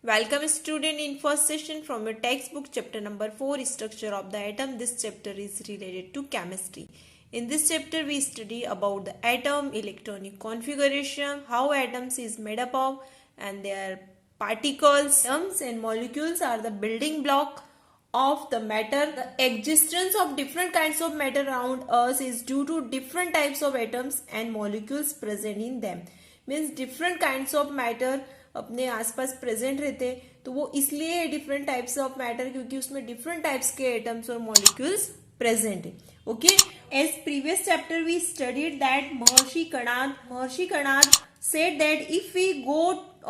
Welcome student in first session from your textbook chapter number 4 structure of the atom. This chapter is related to chemistry. In this chapter we study about the atom, electronic configuration, how atoms is made up of and their particles. Atoms and molecules are the building block of the matter. The existence of different kinds of matter around us is due to different types of atoms and molecules present in them. Means different kinds of matter अपने आसपास present रहते तो वो इसलिए different types of matter क्योंकि उसमें different types के atoms और मॉलिक्यूल्स प्रेजेंट है. Okay, as previous chapter we studied that Maharshi Kanad said that if we go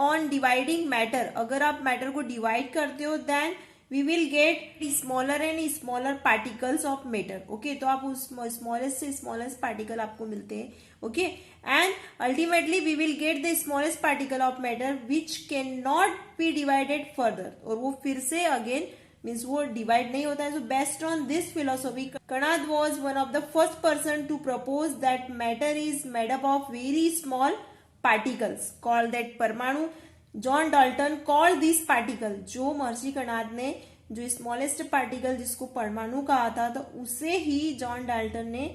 on dividing matter, अगर आप मैटर को डिवाइड करते हो then we will get smaller and smaller particles of matter. Okay, तो आप उस smallest से smallest particle आपको मिलते हैं. Okay, and ultimately we will get the smallest particle of matter which cannot be divided further. और वो फिर से again means वो divide नहीं होता है. So based on this philosophy, Kanad was one of the first person to propose that matter is made up of very small particles called that परमाणु. John Dalton call this particle, जो महर्षि कणाद ने जो smallest particle जिसको परमाणु कहा था तो उसे ही जॉन डाल्टन ने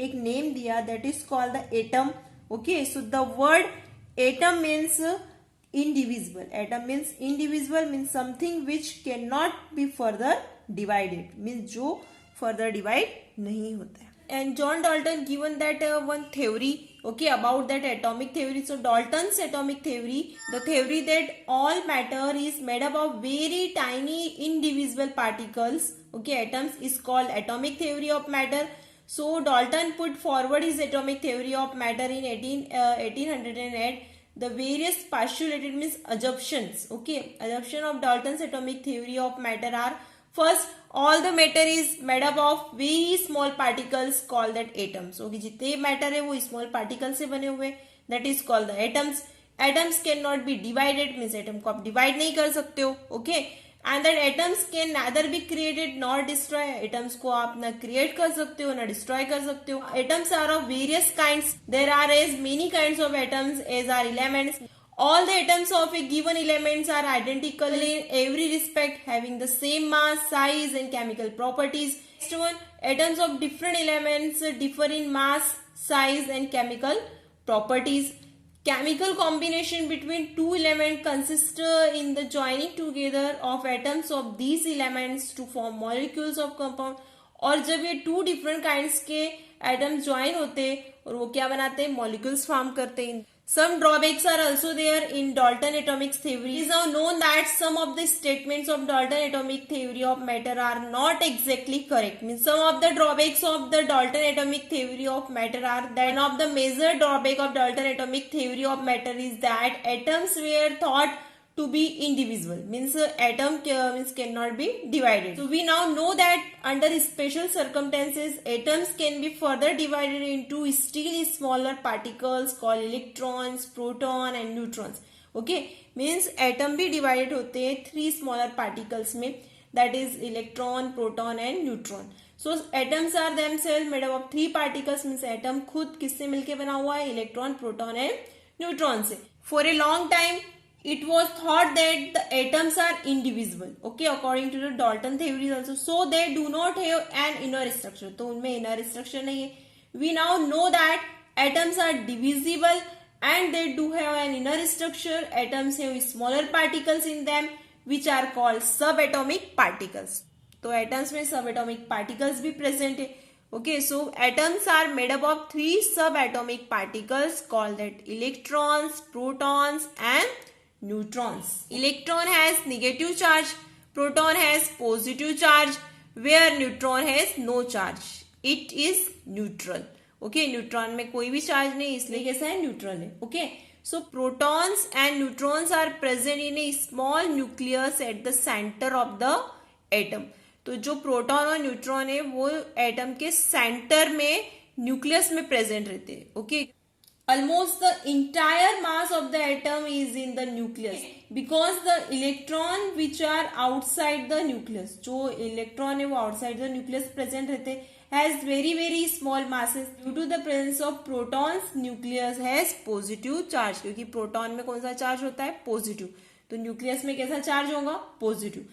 एक नेम दिया that is called the atom. Okay, so the word atom means indivisible. Atom means indivisible means something which cannot be further divided, means जो further divide नहीं होता है. And John Dalton given that one theory, okay, about that atomic theory. So Dalton's atomic theory, the theory that all matter is made up of very tiny indivisible particles, okay, atoms, is called atomic theory of matter. So Dalton put forward his atomic theory of matter in 1808. The various postulated means assumptions, okay, assumption of Dalton's atomic theory of matter are: first, all the matter is made up of very small particles called that atoms. Okay, जितने matter है वो small particles से बने हुए, that is called the atoms. Atoms cannot be divided means atom को आप divide नहीं कर सकते हो. Okay, and that atoms can neither be created nor destroy. Atoms को आप ना create कर सकते हो ना destroy कर सकते हो. Atoms are of various kinds. There are as many kinds of atoms as are elements. All the atoms of a given elements are identical in every respect, having the same mass, size and chemical properties. Next one, atoms of different elements differ in mass, size and chemical properties. Chemical combination between two elements consists in the joining together of atoms of these elements to form molecules of compound. और जब ये two different kinds के atoms join होते और वो क्या बनाते हैं, molecules form करते हैं. Some drawbacks are also there in Dalton atomic theory. It is now known that some of the statements of Dalton atomic theory of matter are not exactly correct. Means some of the drawbacks of the Dalton atomic theory of matter are that one of the major drawback of Dalton atomic theory of matter is that atoms were thought to be indivisible, means atom means cannot be divided. So we now know that under special circumstances atoms can be further divided into still smaller particles called electrons, proton and neutrons. Okay, means atom भी divided होते हैं three smaller particles में, that is electron, proton and neutron. So atoms are themselves made up of three particles, means atom खुद किससे मिलके बना हुआ है, electron, proton and neutron से. For a long time it was thought that the atoms are indivisible, okay, according to the Dalton theory also. So they do not have an inner structure, तो उनमें inner structure नहीं है. We now know that atoms are divisible and they do have an inner structure. Atoms have smaller particles in them which are called subatomic particles. तो atoms में subatomic particles भी present है. Okay, so atoms are made up of three subatomic particles called that electrons, protons and neutrons. Electron has negative charge, proton has positive charge, where neutron has no charge. It is neutral. Okay, neutron में कोई भी charge नहीं, इसलिए कैसा है, neutral है. Okay, so protons and neutrons are present in a small nucleus at the center of the atom. तो जो प्रोटॉन और न्यूट्रॉन है वो एटम के सेंटर में न्यूक्लियस में प्रेजेंट रहते हैं. Okay, almost the entire mass of the atom is in the nucleus because the electron which are outside the nucleus, जो electron है वो outside the nucleus present रहते has very small masses. Due to the presence of protons, nucleus has positive charge, क्योंकि proton में कौन सा charge होता है, positive. तो न्यूक्लियस में कैसा चार्ज होगा, positive,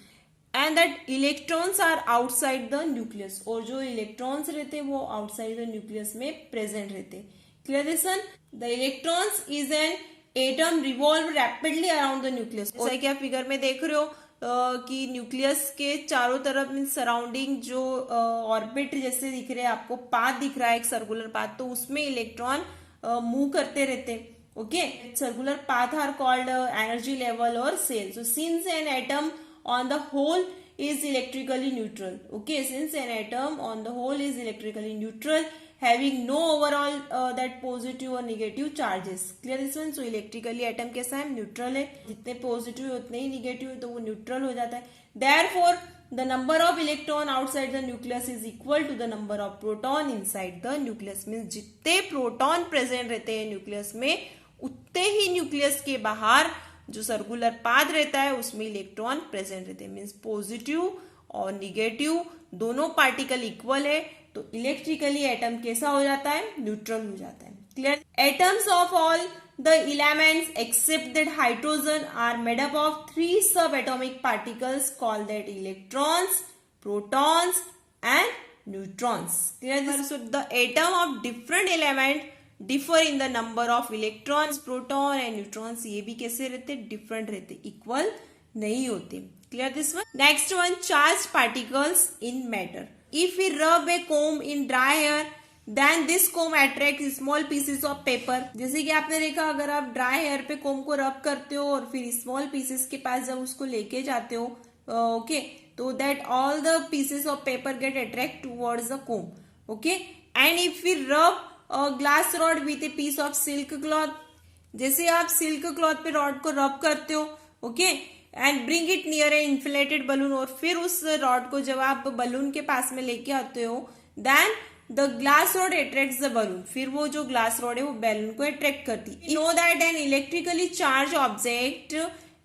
and that electrons are outside the nucleus, और जो इलेक्ट्रॉन्स रहते हैं वो आउटसाइड द न्यूक्लियस में प्रेजेंट रहते हैं. Clear this one. The electrons is an atom revolve rapidly around the nucleus. जैसा कि आप फिगर में देख रहे हो कि न्यूक्लियस के चारों तरफ मीन सराउंडिंग जो ऑर्बिट जैसे दिख रहे हैं आपको, पाथ दिख रहा है एक सर्कुलर पाथ, तो उसमें इलेक्ट्रॉन मूव करते रहते हैं. Okay, circular path are called energy level और shell. So since an atom on the whole is electrically neutral. Okay, since an atom on the whole is electrically neutral, having no overall that positive or negative charges. Clear this one. So electrically atom कैसा है, neutral है, जितने positive है उतने ही negative है, तो वो neutral हो जाता है. Therefore the number of electron outside the nucleus is equal to the number of proton inside the nucleus. Means जितने proton present रहते हैं nucleus में, उतने ही nucleus के बाहर जो सर्कुलर पाथ रहता है उसमें इलेक्ट्रॉन प्रेजेंट रहते हैं. मीन्स पॉजिटिव और निगेटिव दोनों पार्टिकल इक्वल है, तो इलेक्ट्रिकली एटम कैसा हो जाता है, न्यूट्रल हो जाता है. Clear. Atoms of all the elements except that hydrogen are made up of 3 subatomic particles called that electrons, protons and neutrons. Clear. So the atom of different element differ in the number of electrons, proton and neutrons. ये भी कैसे रहते, different रहते, equal नहीं होते. Clear this one. Next one, charge particles in matter. If we rub a comb in dry air then this comb attract small pieces of paper. जैसे कि आपने देखा, अगर आप ड्राई एयर पे कोम को रब करते हो और फिर स्मॉल पीसेस के पास जब उसको लेके जाते हो, ओके, तो that all the pieces of paper get attract towards the comb. Okay, and if we rub glass rod with a piece of silk cloth. जैसे आप सिल्क क्लॉथ पे रॉड को रब करते हो, okay, and bring it near A inflated balloon, और फिर उस रॉड को जब आप बलून के पास में लेके आते हो, then the glass rod attracts the balloon. फिर वो जो ग्लास रॉड है वो बैलून को अट्रैक्ट करती है. Know that an electrically charge object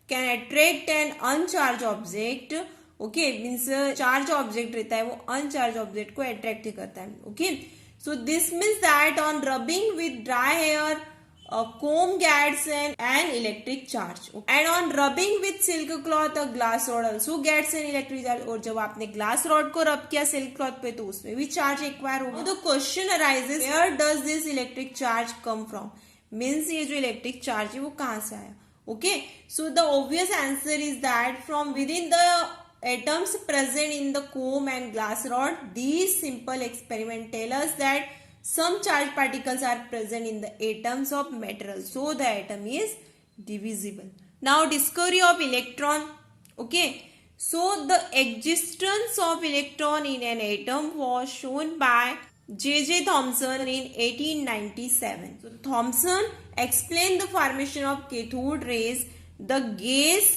can attract an uncharged object. Okay, means charge object रहता है वो अनचार्ज ऑब्जेक्ट को अट्रैक्ट करता है. Okay, so this means that on rubbing with dry hair, a comb gets an electric charge, and on rubbing with silk cloth, a glass rod also gets an electric charge. और जब आपने glass rod को rub किया silk cloth पे, तो उसमें भी charge acquire होगा. The question arises, where does this electric charge come from? Means ये जो electric charge है वो कहाँ से आया? Okay, so the obvious answer is that from within the atoms present in the comb and glass rod. These simple experiments tell us that some charged particles are present in the atoms of metal, so the atom is divisible. Now discovery of electron. Okay, so the existence of electron in an atom was shown by J.J. Thomson in 1897. So Thomson explained the formation of cathode rays. The gas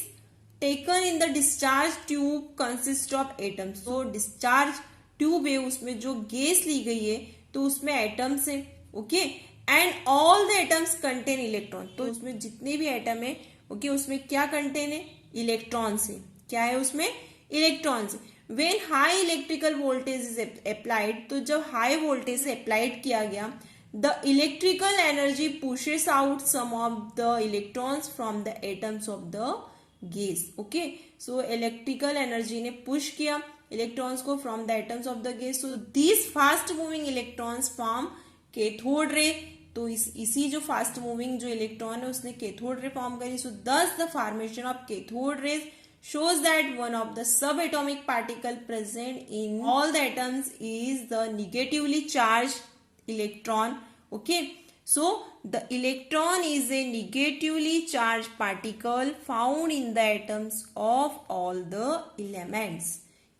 taken in the discharge tube consist of atoms. So discharge tube है, उसमें जो gas ली गई है तो उसमें atoms है. Okay, and all the atoms contain electron. तो उसमें जितने भी एटम है, ओके, उसमें क्या कंटेन है, इलेक्ट्रॉन्स है. क्या है उसमें, electrons. When high electrical voltage is applied, तो जब हाई वोल्टेज से अप्लाइड किया गया, the electrical energy pushes out some of the electrons from the atoms of the gas. Okay, so electrical energy ने पुश किया इलेक्ट्रॉन्स को from the atoms of the gas. So these fast moving electrons form cathode ray. तो इसी जो fast moving जो electron है उसने cathode ray form करी. सो दस the formation of cathode rays shows that one of the subatomic particle present in all the atoms is the negatively charged electron. Okay, so the electron is a negatively charged particle found in the atoms of all the elements.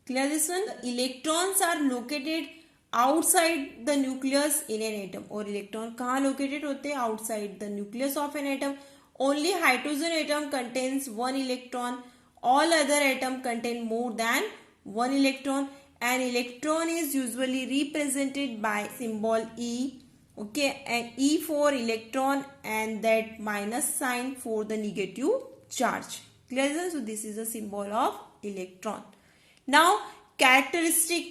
Clear this one? The electrons are located outside the nucleus in an atom. और electron कहाँ located होते हैं, outside the nucleus of an atom. Only hydrogen atom contains one electron. All other atoms contain more than one electron. An electron is usually represented by symbol E. Okay, and E for electron and that minus sign for the negative charge. Clear? So this is a symbol of electron. Now characteristic.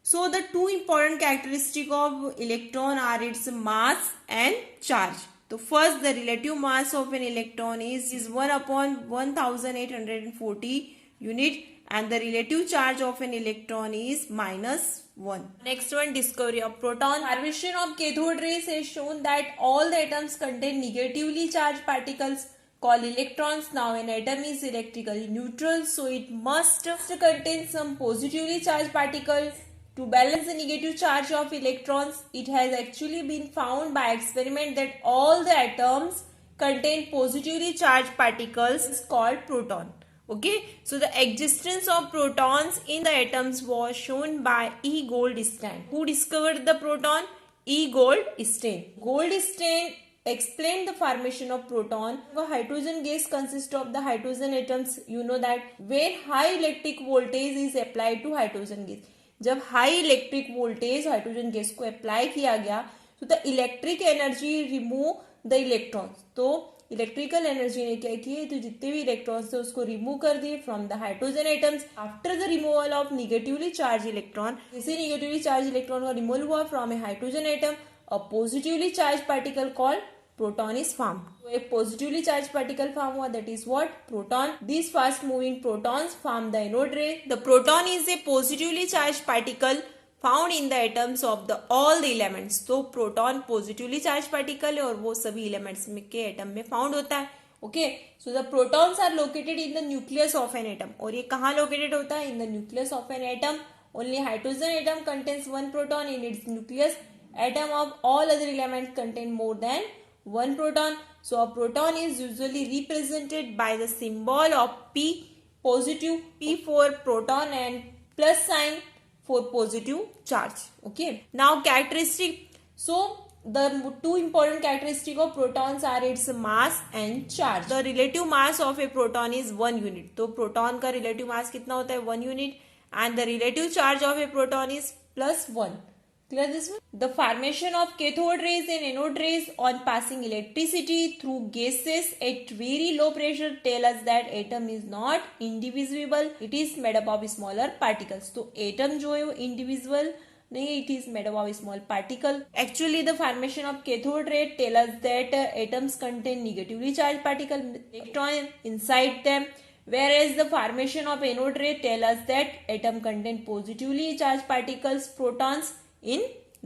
So the two important characteristic of electron are its mass and charge. तो first the relative mass of an electron is 1/1840 unit and the relative charge of an electron is -1. Next one, discovery of proton. Formation of cathode rays has shown that all the atoms contain negatively charged particles called electrons. Now an atom is electrically neutral, so it must contain some positively charged particles. To balance the negative charge of electrons, it has actually been found by experiment that all the atoms contain positively charged particles called proton. Okay, so the existence of protons in the atoms was shown by E. Goldstein. Who discovered the proton? E. Goldstein. Goldstein explained the formation of proton. The hydrogen gas consists of the hydrogen atoms. You know that when high electric voltage is applied to hydrogen gas, जब high electric voltage hydrogen gas को apply किया गया तो the electric energy remove the electrons. तो electrical energy ने क्या की, तो जितने भी इलेक्ट्रॉन्स थे उसको रिमूव कर दिए from the hydrogen atoms. After the removal of negatively charge electron, जैसे निगेटिवली चार्ज इलेक्ट्रॉन का रिमूवल हुआ from A hydrogen atom, a positively charge particle called proton is formed. So a positively charged particle form हुआ, that is what? Proton. These fast moving protons form the anode ray. The proton is a positively charged particle found in the atoms of the all the elements. तो proton positively charged particle है और वो सभी elements में के atom में found होता है. Okay, so the protons are located in the nucleus of an atom. और ये कहाँ located होता है? In the nucleus of an atom. Only hydrogen atom contains one proton in its nucleus. Atom of all other elements contain more than one proton. So a proton is usually represented by the symbol of P, positive, P for proton and plus sign for positive charge. Okay, now characteristic. So the two important characteristics of protons are its mass and charge. The relative mass of a proton is 1 unit. तो proton का relative mass कितना होता है? 1 unit. And the relative charge of a proton is +1. Clear this one? The formation of cathode rays and anode rays on passing electricity through gases at very low pressure tell us that atom is not indivisible. It is made up of smaller particles. तो atom जो है वो indivisible नहीं, it is made up of small particle. Actually, the formation of cathode ray tell us that atoms contain negatively charged particle electron inside them. Whereas the formation of anode ray tell us that atom contain positively charged particles, protons in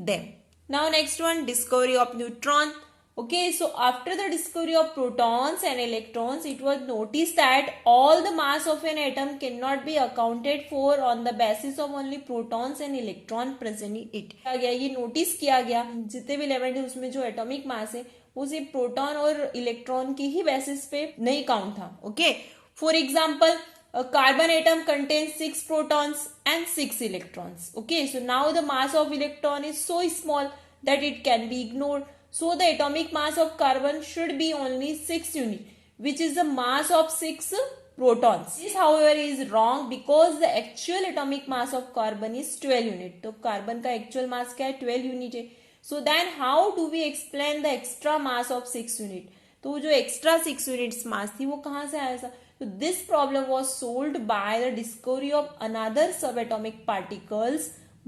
them. Now next one, discovery of neutron. Okay, so after the discovery of protons and electrons, it was noticed that all the mass of an atom cannot be accounted for on the basis of only protons and electron present in it. ये notice किया गया जितने भी element है उसमें जो atomic mass है वो सिर्फ प्रोटॉन और इलेक्ट्रॉन की ही बेसिस पे नहीं काउंट था. Okay, for example, a carbon atom contains 6 protons and 6 electrons. Okay, so now the mass of electron is so small that it can be ignored. So the atomic mass of carbon should be only 6 unit, which is the mass of 6 protons. This however is wrong because the actual atomic mass of carbon is 12 unit. तो carbon का actual mass क्या है? 12 unit है. So then how do we explain the extra mass of 6 unit? तो जो extra 6 units mass थी वो कहाँ से आया था? So this problem was solved by the discovery of another subatomic particles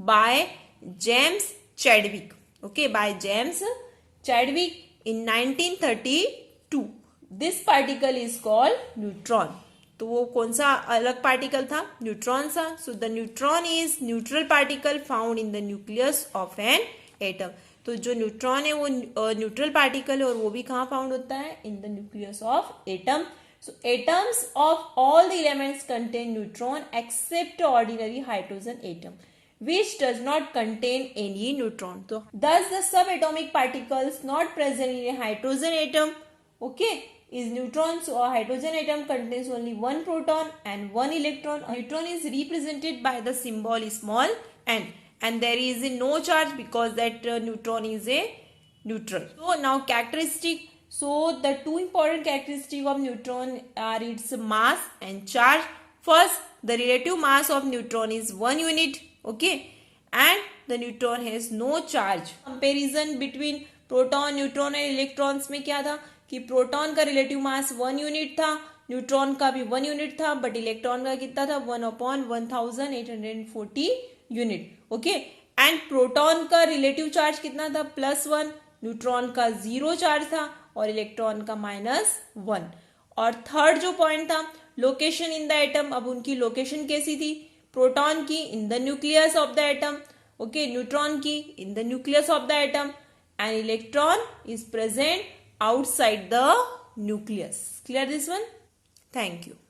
by James Chadwick. Okay, by James Chadwick in 1932. This particle is called neutron. तो वो कौन सा अलग पार्टिकल था? न्यूट्रॉन सा. So the neutron is neutral particle found in the nucleus of an atom. तो जो neutron है वो न्यूट्रल पार्टिकल है और वो भी कहाँ फाउंड होता है? इन the nucleus of atom. So atoms of all the elements contain neutron except ordinary hydrogen atom, which does not contain any neutron. So thus the subatomic particles not present in a hydrogen atom, okay, is neutron. So a hydrogen atom contains only one proton and one electron. A neutron is represented by the symbol small n, and there is no charge because that neutron is a neutral. So now characteristic. So the two important characteristics of neutron are its mass and charge. First, the relative mass of neutron is 1 unit, okay, and the neutron has no charge. Comparison between proton, neutron and electrons में क्या था कि proton का relative mass 1 unit था, neutron का भी 1 unit था, but electron का कितना था? 1/1840 यूनिट. ओके, एंड प्रोटॉन का रिलेटिव चार्ज कितना था? +1. न्यूट्रॉन का 0 चार्ज था और इलेक्ट्रॉन का -1। और थर्ड जो पॉइंट था लोकेशन इन द एटम, अब उनकी लोकेशन कैसी थी, प्रोटॉन की in the nucleus of the atom, okay, neutron की in the nucleus of the atom, and electron is present outside the nucleus. Clear this one? Thank you.